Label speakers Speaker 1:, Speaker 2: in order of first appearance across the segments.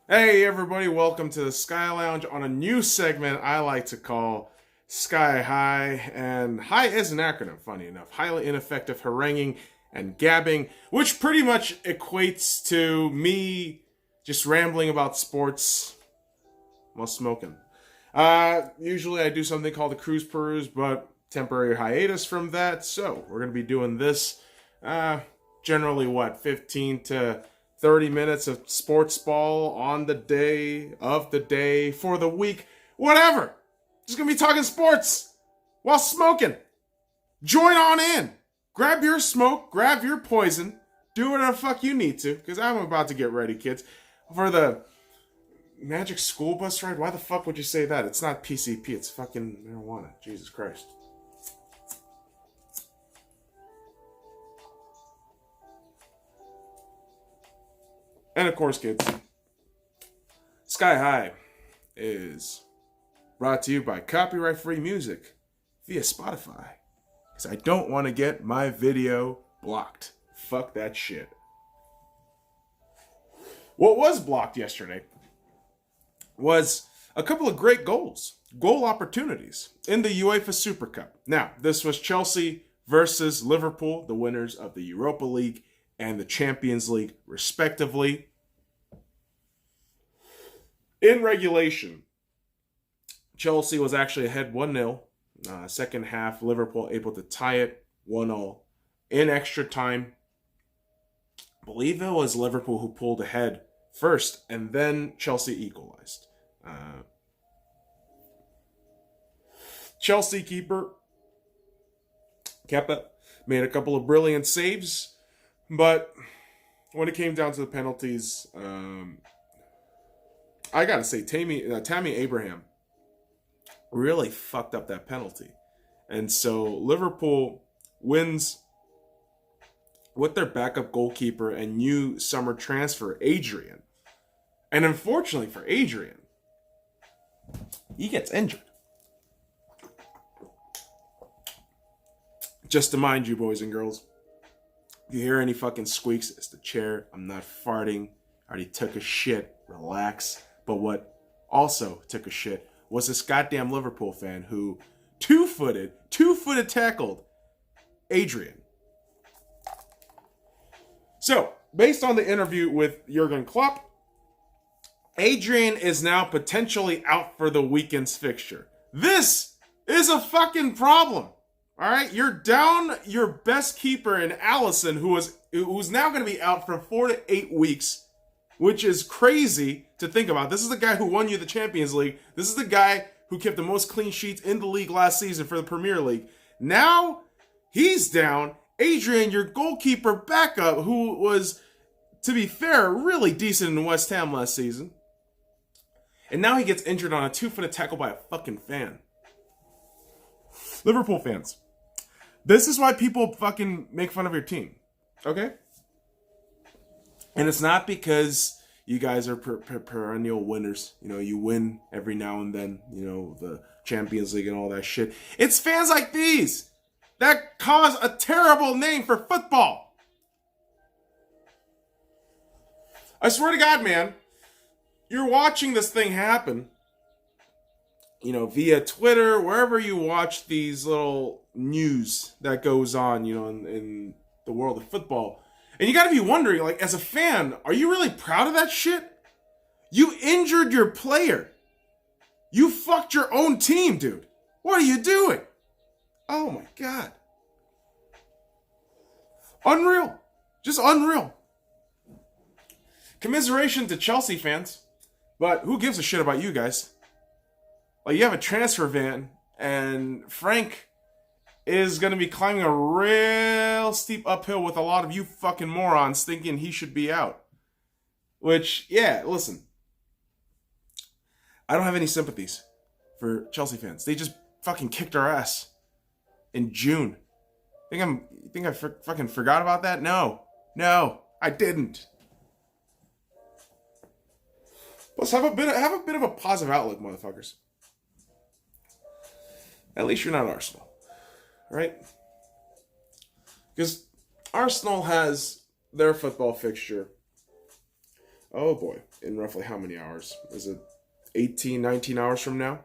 Speaker 1: Hey everybody, welcome to the Sky Lounge on a new segment I like to call Sky High. And high is an acronym, funny enough. Highly Ineffective Haranguing and Gabbing, which pretty much equates to me just rambling about sports while smoking. Usually I do something called a cruise peruse, but temporary hiatus from that. So we're going to be doing this generally 15 to 30 minutes of sports ball on the day, of the day, for the week, whatever. Just gonna be talking sports while smoking. Join on in. Grab your smoke, grab your poison, do whatever the fuck you need to, because I'm about to get ready, kids, for the magic school bus ride. Why the fuck would you say that? It's not PCP, it's fucking marijuana. Jesus Christ. And of course, kids, Sky High is brought to you by copyright-free music via Spotify. Because I don't want to get my video blocked. Fuck that shit. What was blocked yesterday was a couple of great goal opportunities in the UEFA Super Cup. Now, this was Chelsea versus Liverpool, the winners of the Europa League and the Champions League, respectively. In regulation, Chelsea was actually ahead 1-0. Second half, Liverpool able to tie it 1-0. In extra time, I believe it was Liverpool who pulled ahead first, and then Chelsea equalized. Chelsea keeper Kepa made a couple of brilliant saves, but when it came down to the penalties, I gotta say, Tammy Abraham really fucked up that penalty. And so Liverpool wins with their backup goalkeeper and new summer transfer, Adrian. And unfortunately for Adrian, he gets injured. Just to mind you, boys and girls, if you hear any fucking squeaks, it's the chair. I'm not farting. I already took a shit. Relax. But what also took a shit was this goddamn Liverpool fan who two-footed tackled Adrian. So, based on the interview with Jurgen Klopp, Adrian is now potentially out for the weekend's fixture. This is a fucking problem. All right, you're down your best keeper in Alisson, who's now going to be out for 4 to 8 weeks, which is crazy to think about. This is the guy who won you the Champions League. This is the guy who kept the most clean sheets in the league last season for the Premier League. Now he's down. Adrian, your goalkeeper backup, who was, to be fair, really decent in West Ham last season. And now he gets injured on a 2-footed tackle by a fucking fan. Liverpool fans, this is why people fucking make fun of your team, okay? And it's not because you guys are perennial winners. You know, you win every now and then, you know, the Champions League and all that shit. It's fans like these that cause a terrible name for football. I swear to God, man, you're watching this thing happen, you know, via Twitter, wherever you watch these little news that goes on, you know, in the world of football. And you gotta be wondering, like, as a fan, are you really proud of that shit? You injured your player. You fucked your own team, dude. What are you doing? Oh my God. Unreal. Just unreal. Commiseration to Chelsea fans. But who gives a shit about you guys? Like, you have a transfer van, and Frank is going to be climbing a real steep uphill with a lot of you fucking morons thinking he should be out. Which, yeah, listen. I don't have any sympathies for Chelsea fans. They just fucking kicked our ass in June. You think I fucking forgot about that? No, I didn't. Let's have a bit of a positive outlook, motherfuckers. At least you're not Arsenal, right? Because Arsenal has their football fixture Oh boy, in roughly how many hours? Is it 18, 19 hours from now?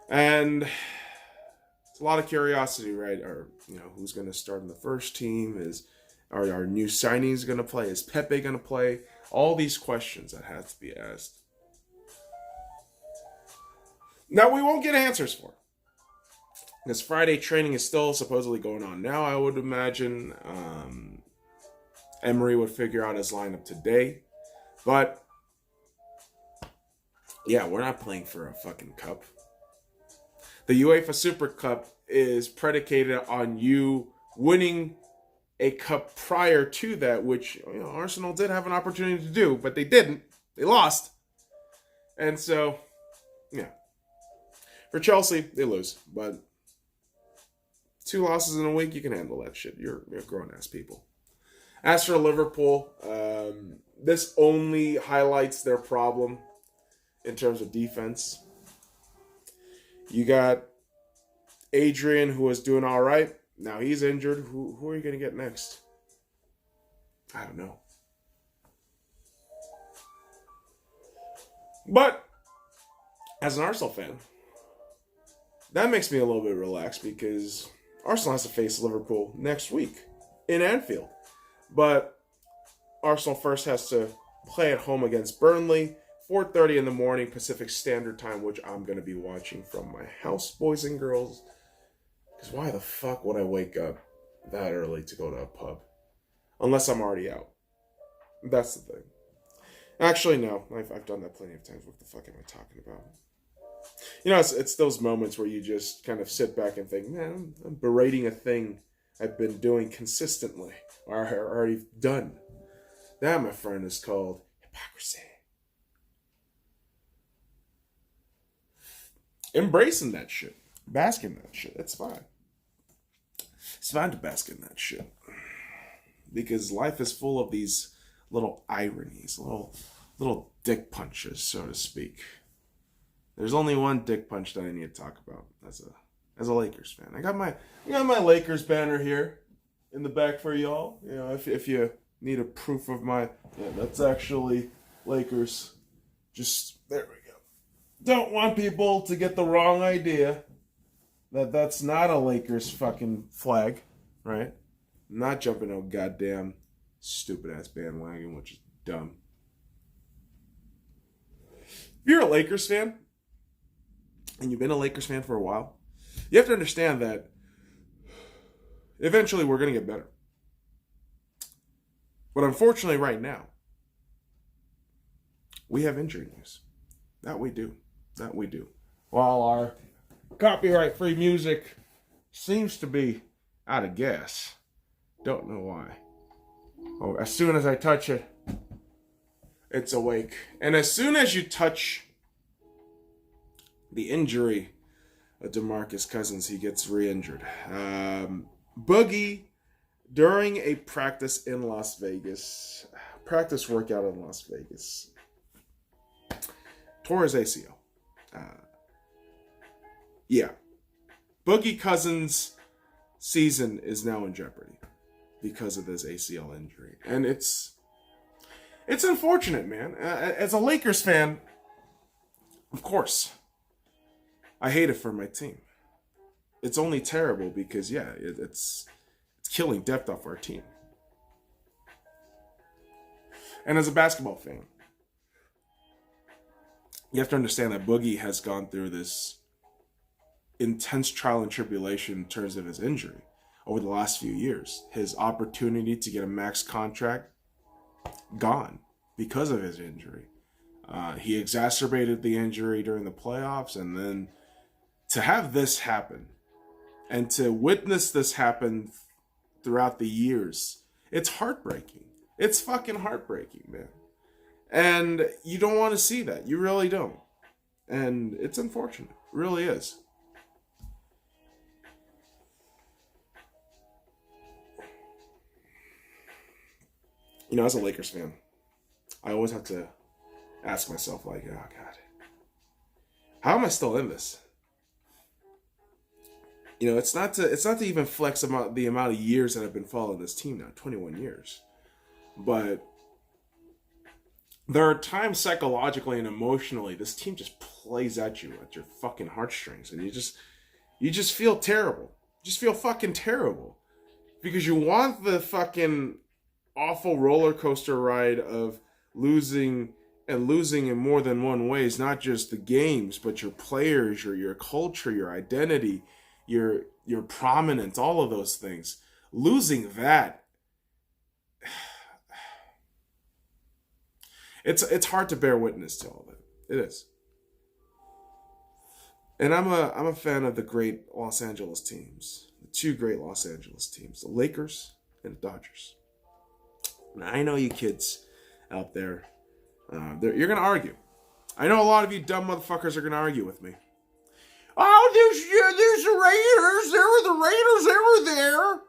Speaker 1: And it's a lot of curiosity, right? Or, who's going to start in the first team? Are our new signings going to play? Is Pepe going to play? All these questions that have to be asked. Now, we won't get answers for. Because Friday training is still supposedly going on now. I would imagine Emery would figure out his lineup today. But, yeah, we're not playing for a fucking cup. The UEFA Super Cup is predicated on you winning a cup prior to that, which Arsenal did have an opportunity to do, but they didn't. They lost. And so, yeah. For Chelsea, they lose. But 2 losses in a week, you can handle that shit. You're grown-ass people. As for Liverpool, this only highlights their problem in terms of defense. You got Adrian, who was doing all right. Now he's injured. Who are you going to get next? I don't know. But as an Arsenal fan, that makes me a little bit relaxed because Arsenal has to face Liverpool next week in Anfield. But Arsenal first has to play at home against Burnley, 4:30 in the morning Pacific Standard Time, which I'm going to be watching from my house, boys and girls. Because why the fuck would I wake up that early to go to a pub? Unless I'm already out. That's the thing. Actually, no. I've done that plenty of times. What the fuck am I talking about? It's those moments where you just kind of sit back and think, man, I'm berating a thing I've been doing consistently. Or already done. That, my friend, is called hypocrisy. Embracing that shit. Bask in that shit. It's fine. It's fine to bask in that shit. Because life is full of these little ironies, little dick punches, so to speak. There's only one dick punch that I need to talk about as a Lakers fan. I got my Lakers banner here in the back for y'all. If you need a proof of that's actually Lakers. Just there we go. Don't want people to get the wrong idea that that's not a Lakers fucking flag, right? I'm not jumping no goddamn stupid ass bandwagon, which is dumb. If you're a Lakers fan, and you've been a Lakers fan for a while, you have to understand that eventually we're going to get better. But unfortunately right now, we have injury news. That we do. While our copyright-free music seems to be out of gas. Don't know why. Oh, as soon as I touch it, it's awake. And as soon as you touch the injury of DeMarcus Cousins, he gets re-injured. Boogie, during a practice workout in Las Vegas, tore his ACL. Boogie Cousins' season is now in jeopardy because of this ACL injury. And it's unfortunate, man. As a Lakers fan, of course, I hate it for my team. It's only terrible because, it's killing depth off our team. And as a basketball fan, you have to understand that Boogie has gone through this intense trial and tribulation in terms of his injury over the last few years. His opportunity to get a max contract, gone because of his injury. He exacerbated the injury during the playoffs, and then to have this happen and to witness this happen throughout the years, it's heartbreaking. It's fucking heartbreaking, man. And you don't want to see that. You really don't. And it's unfortunate. It really is. As a Lakers fan, I always have to ask myself, oh God, how am I still in this? It's not to even flex about the amount of years that I've been following this team now, 21 years. But there are times psychologically and emotionally this team just plays at you at your fucking heartstrings, and you just feel terrible. You just feel fucking terrible because you want the fucking awful roller coaster ride of losing in more than one ways, not just the games, but your players, your culture, your identity, your prominence, all of those things. Losing that, it's hard to bear witness to all of it. It is. And I'm a fan of the great Los Angeles teams, the two great Los Angeles teams, the Lakers and the Dodgers. Now, I know you kids out there, you're going to argue. I know a lot of you dumb motherfuckers are going to argue with me. Oh, there's the Raiders. There were the Raiders. They were there.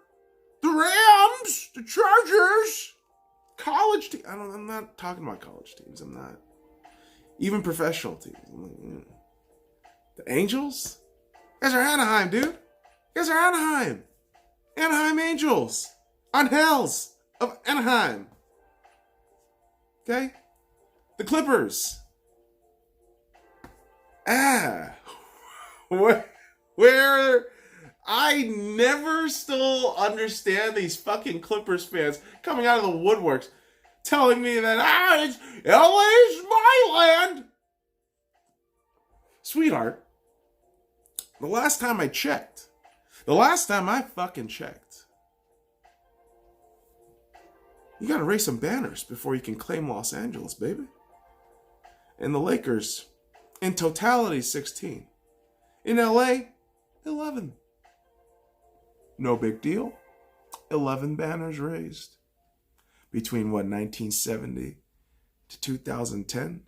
Speaker 1: The Rams, the Chargers, college teams. I'm not talking about college teams. I'm not. Even professional teams. The Angels? You guys are Anaheim, dude. You guys are Anaheim. Anaheim Angels. On Hells of Anaheim. Okay? The Clippers. Where I never still understand these fucking Clippers fans coming out of the woodworks telling me that, it's LA's my land. Sweetheart, the last time I fucking checked, you gotta raise some banners before you can claim Los Angeles, baby. And the Lakers, in totality, 16. In LA, 11. No big deal. 11 banners raised. Between, 1970 to 2010?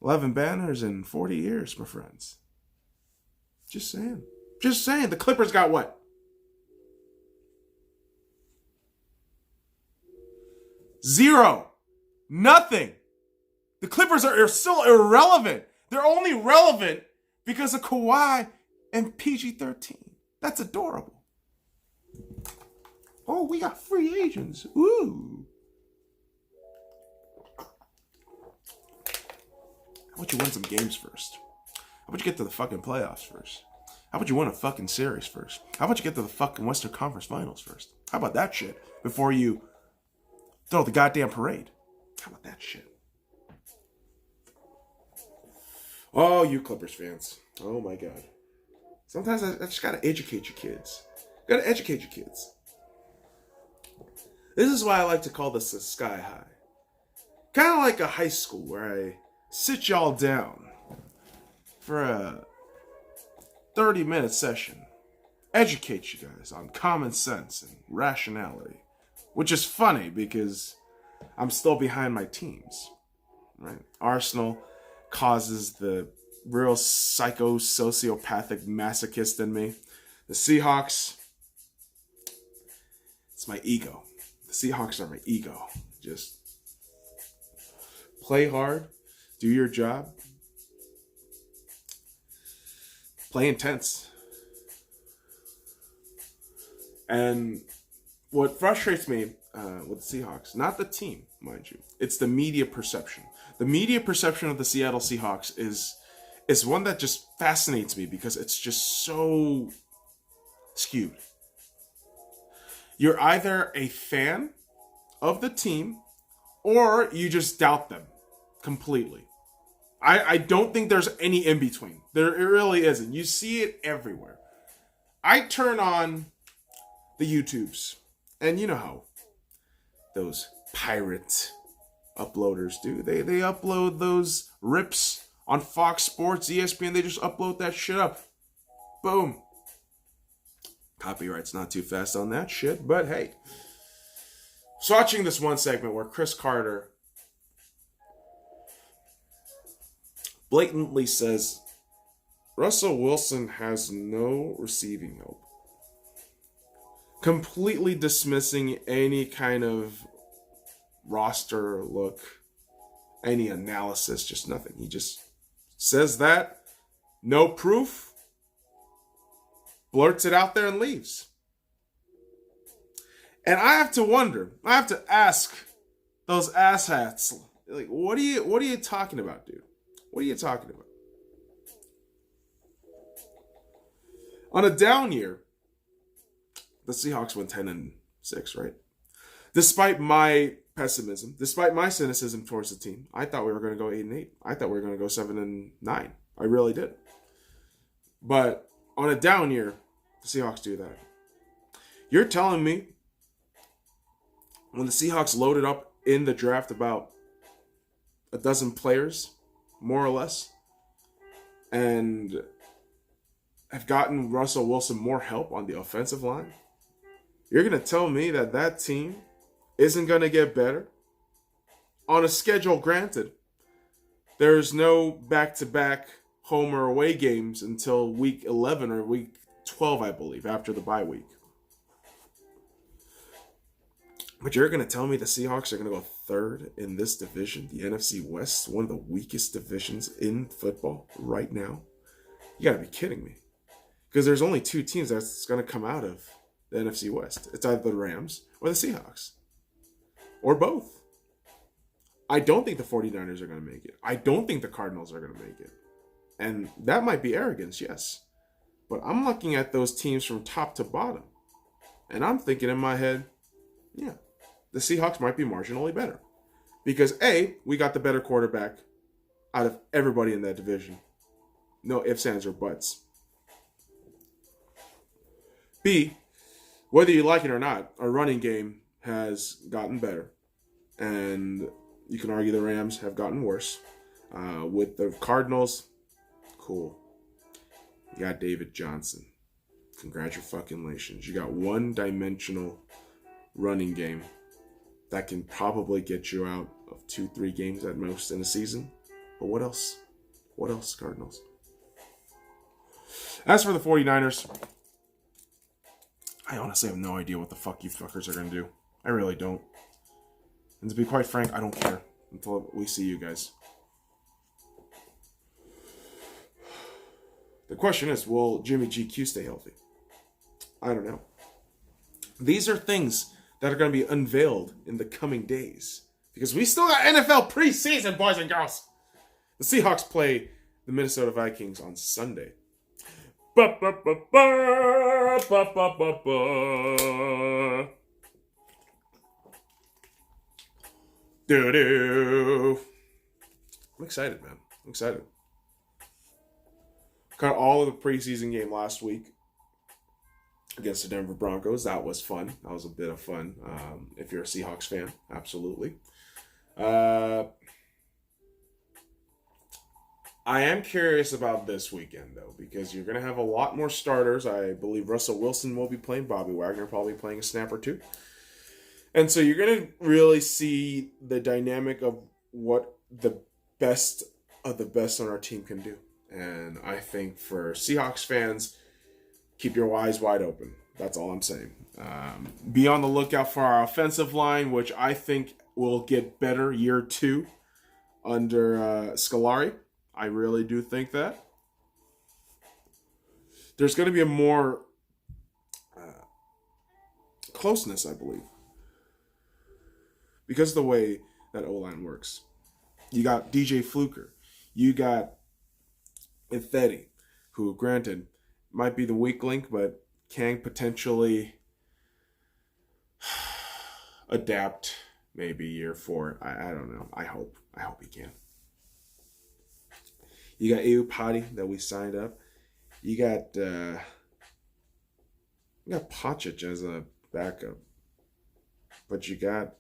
Speaker 1: 11 banners in 40 years, my friends. Just saying. Just saying. The Clippers got what? 0. Nothing. The Clippers are still irrelevant. They're only relevant because of Kawhi and PG-13. That's adorable. Oh, we got free agents. Ooh. How about you win some games first? How about you get to the fucking playoffs first? How about you win a fucking series first? How about you get to the fucking Western Conference Finals first? How about that shit before you throw the goddamn parade? How about that shit? Oh, you Clippers fans. Oh my God. Sometimes I just gotta educate your kids. Gotta educate your kids. This is why I like to call this a Sky High. Kind of like a high school where I sit y'all down for a 30-minute session. Educate you guys on common sense and rationality. Which is funny because I'm still behind my teams. Right? Arsenal causes the real sociopathic masochist in me. The Seahawks, it's my ego. The Seahawks are my ego. Just play hard, do your job, play intense. And what frustrates me with the Seahawks, not the team, mind you, it's the media perception. The media perception of the Seattle Seahawks is one that just fascinates me because it's just so skewed. You're either a fan of the team or you just doubt them completely. I don't think there's any in between. It really isn't. You see it everywhere. I turn on the YouTubes, and you know how those pirate uploaders do. They upload those rips on Fox Sports, ESPN. They just upload that shit up. Boom. Copyright's not too fast on that shit, but hey. So watching this one segment where Chris Carter blatantly says Russell Wilson has no receiving help. Completely dismissing any kind of roster look, any analysis, just nothing. He just says that, no proof, blurts it out there and leaves. And I have to wonder, I have to ask those asshats. Like, what are you talking about, dude? What are you talking about? On a down year, the Seahawks went 10-6, right? Despite my pessimism, despite my cynicism towards the team, I thought we were going to go 8-8. I thought we were going to go 7-9. I really did. But on a down year, the Seahawks do that. You're telling me when the Seahawks loaded up in the draft about a dozen players, more or less, and have gotten Russell Wilson more help on the offensive line, you're going to tell me that that team isn't going to get better? On a schedule, granted, there's no back-to-back home or away games until week 11 or week 12, I believe, after the bye week. But you're going to tell me the Seahawks are going to go third in this division, the NFC West, one of the weakest divisions in football right now? You got to be kidding me. Because there's only two teams that's going to come out of the NFC West. It's either the Rams or the Seahawks. Or both. I don't think the 49ers are going to make it. I don't think the Cardinals are going to make it. And that might be arrogance, yes. But I'm looking at those teams from top to bottom. And I'm thinking in my head, yeah, the Seahawks might be marginally better. Because A, we got the better quarterback out of everybody in that division. No ifs, ands, or buts. B, whether you like it or not, our running game has gotten better. And you can argue the Rams have gotten worse. With the Cardinals, cool. You got David Johnson. Congratulations. You got one-dimensional running game that can probably get you out of 2-3 games at most in a season. But what else? What else, Cardinals? As for the 49ers, I honestly have no idea what the fuck you fuckers are going to do. I really don't. And to be quite frank, I don't care until we see you guys. The question is, will Jimmy GQ stay healthy? I don't know. These are things that are going to be unveiled in the coming days. Because we still got NFL preseason, boys and girls. The Seahawks play the Minnesota Vikings on Sunday. Doo-doo. I'm excited, man. I'm excited. Got all of the preseason game last week against the Denver Broncos. That was fun. That was a bit of fun. If you're a Seahawks fan, absolutely. I am curious about this weekend, though, because you're going to have a lot more starters. I believe Russell Wilson will be playing. Bobby Wagner probably playing a snap or two. And so you're going to really see the dynamic of what the best of the best on our team can do. And I think for Seahawks fans, keep your eyes wide open. That's all I'm saying. Be on the lookout for our offensive line, which I think will get better year 2 under S.C.Y. I really do think that. There's going to be a more closeness, I believe. Because of the way that O-line works. You got DJ Fluker. You got Ineffective, who, granted, might be the weak link, but can potentially adapt maybe year 4. I don't know. I hope he can. You got Aupati that we signed up. You got Pacic as a backup. But you got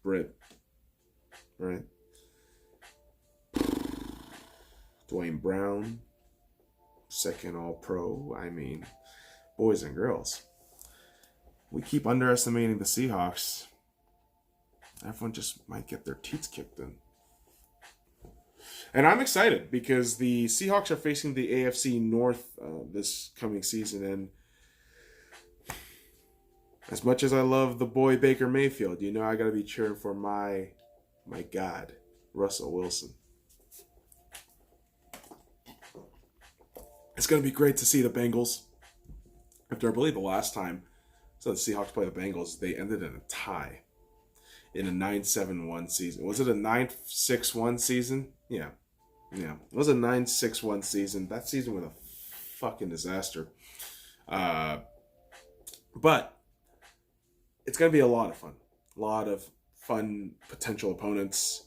Speaker 1: Britt, right? Dwayne Brown, second All-Pro. I mean, boys and girls, we keep underestimating the Seahawks. Everyone just might get their teeth kicked in. And I'm excited because the Seahawks are facing the AFC North this coming season. And as much as I love the boy Baker Mayfield, you know I got to be cheering for my God, Russell Wilson. It's going to be great to see the Bengals. After I believe the last time the Seahawks played the Bengals, they ended in a tie. in a 9-7-1 season. Was it a 9-6-1 season? Yeah. Yeah. It was a 9-6-1 season. That season was a fucking disaster. But it's going to be a lot of fun. A lot of fun potential opponents.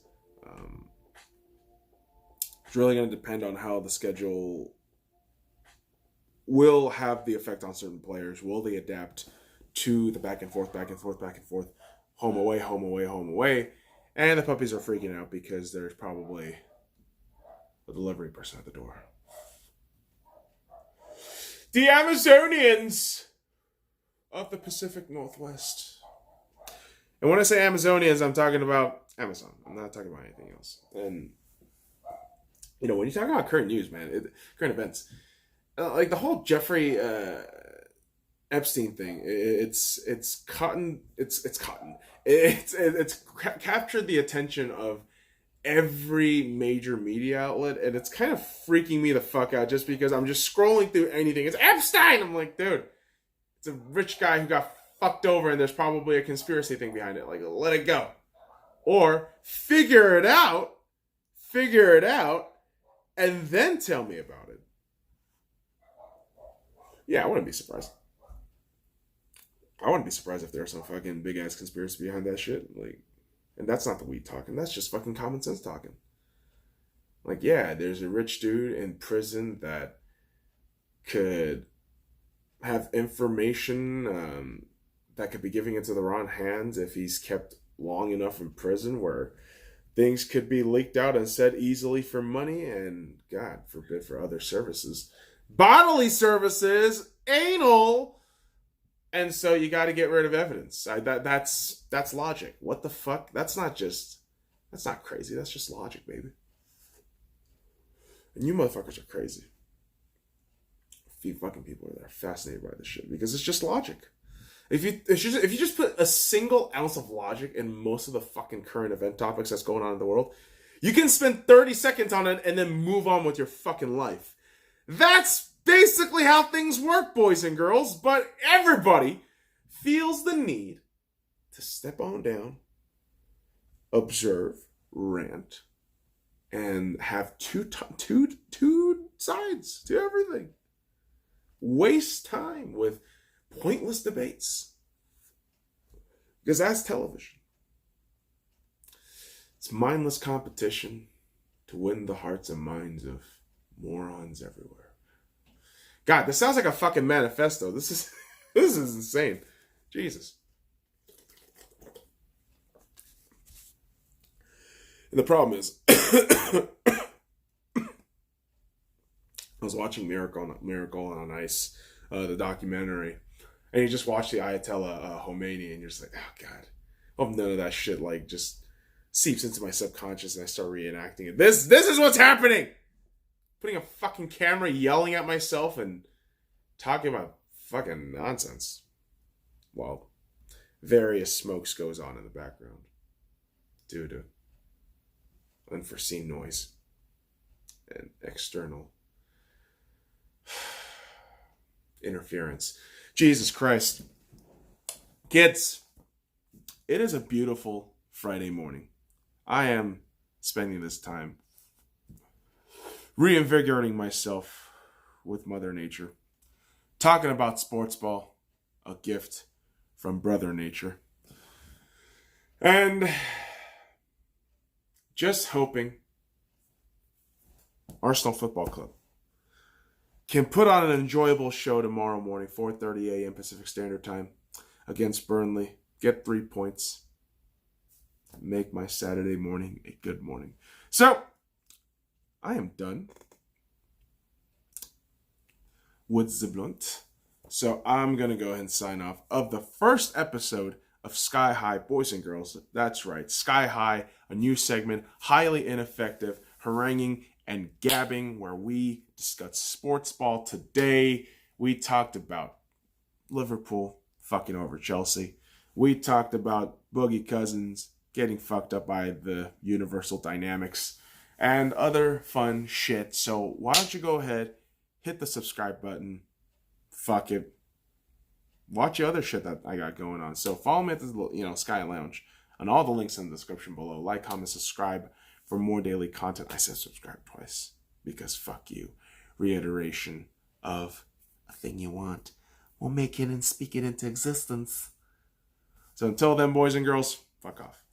Speaker 1: It's really going to depend on how the schedule will have the effect on certain players. Will they adapt to the back and forth, home away, home away, home away? And the puppies are freaking out because there's probably a delivery person at the door. The Amazonians of the Pacific Northwest. And when I say Amazonians, I'm talking about Amazon. I'm not talking about anything else. And, you know, when you talk about current news, man, current events, like the whole Jeffrey Epstein thing, it's captured the attention of every major media outlet, and it's kind of freaking me the fuck out just because I'm just scrolling through anything. It's Epstein! I'm like, dude, it's a rich guy who got fucked over and there's probably a conspiracy thing behind it. Like, let it go. Or figure it out, and then tell me about it. Yeah, I wouldn't be surprised. I wouldn't be surprised if there's some fucking big ass conspiracy behind that shit. Like, and that's not the weed talking. That's just fucking common sense talking. Like, yeah, there's a rich dude in prison that could have information that could be giving into the wrong hands if he's kept long enough in prison where things could be leaked out and said easily for money and, God forbid, for other services. Bodily services, anal, and so you got to get rid of evidence. That's logic. What the fuck? That's not crazy. That's just logic, baby. And you motherfuckers are crazy. A few fucking people are fascinated by this shit because it's just logic. If you just put a single ounce of logic in most of the fucking current event topics that's going on in the world, you can spend 30 seconds on it and then move on with your fucking life. That's basically how things work, boys and girls, but everybody feels the need to step on down, observe, rant, and have two sides to everything. Waste time with pointless debates. Because that's television. It's mindless competition to win the hearts and minds of morons everywhere. God, this sounds like a fucking manifesto. This is insane. Jesus. And the problem is, I was watching Miracle on Ice, the documentary, and you just watch the Ayatollah Khomeini, and you're just like, oh God, I hope none of that shit like just seeps into my subconscious and I start reenacting it. This is what's happening. Putting a fucking camera, yelling at myself, and talking about fucking nonsense while various smokes goes on in the background due to unforeseen noise and external interference. Jesus Christ. Kids, it is a beautiful Friday morning. I am spending this time reinvigorating myself with Mother Nature. Talking about sportsball, a gift from Brother Nature. And just hoping Arsenal Football Club can put on an enjoyable show tomorrow morning, 4:30 a.m. Pacific Standard Time against Burnley. Get 3 points. Make my Saturday morning a good morning. So, I am done with the blunt. So I'm going to go ahead and sign off of the first episode of Sky High, boys and girls. That's right, Sky High, a new segment, highly ineffective, haranguing and gabbing, where we discuss sports ball. Today, we talked about Liverpool fucking over Chelsea. We talked about Boogie Cousins getting fucked up by the universal dynamics and other fun shit. So why don't you go ahead, hit the subscribe button. Fuck it. Watch the other shit that I got going on. So follow me at the Sky Lounge on all the links in the description below. Like, comment, subscribe for more daily content. I said subscribe twice because fuck you. Reiteration of a thing you want. We'll make it and speak it into existence. So until then, boys and girls, fuck off.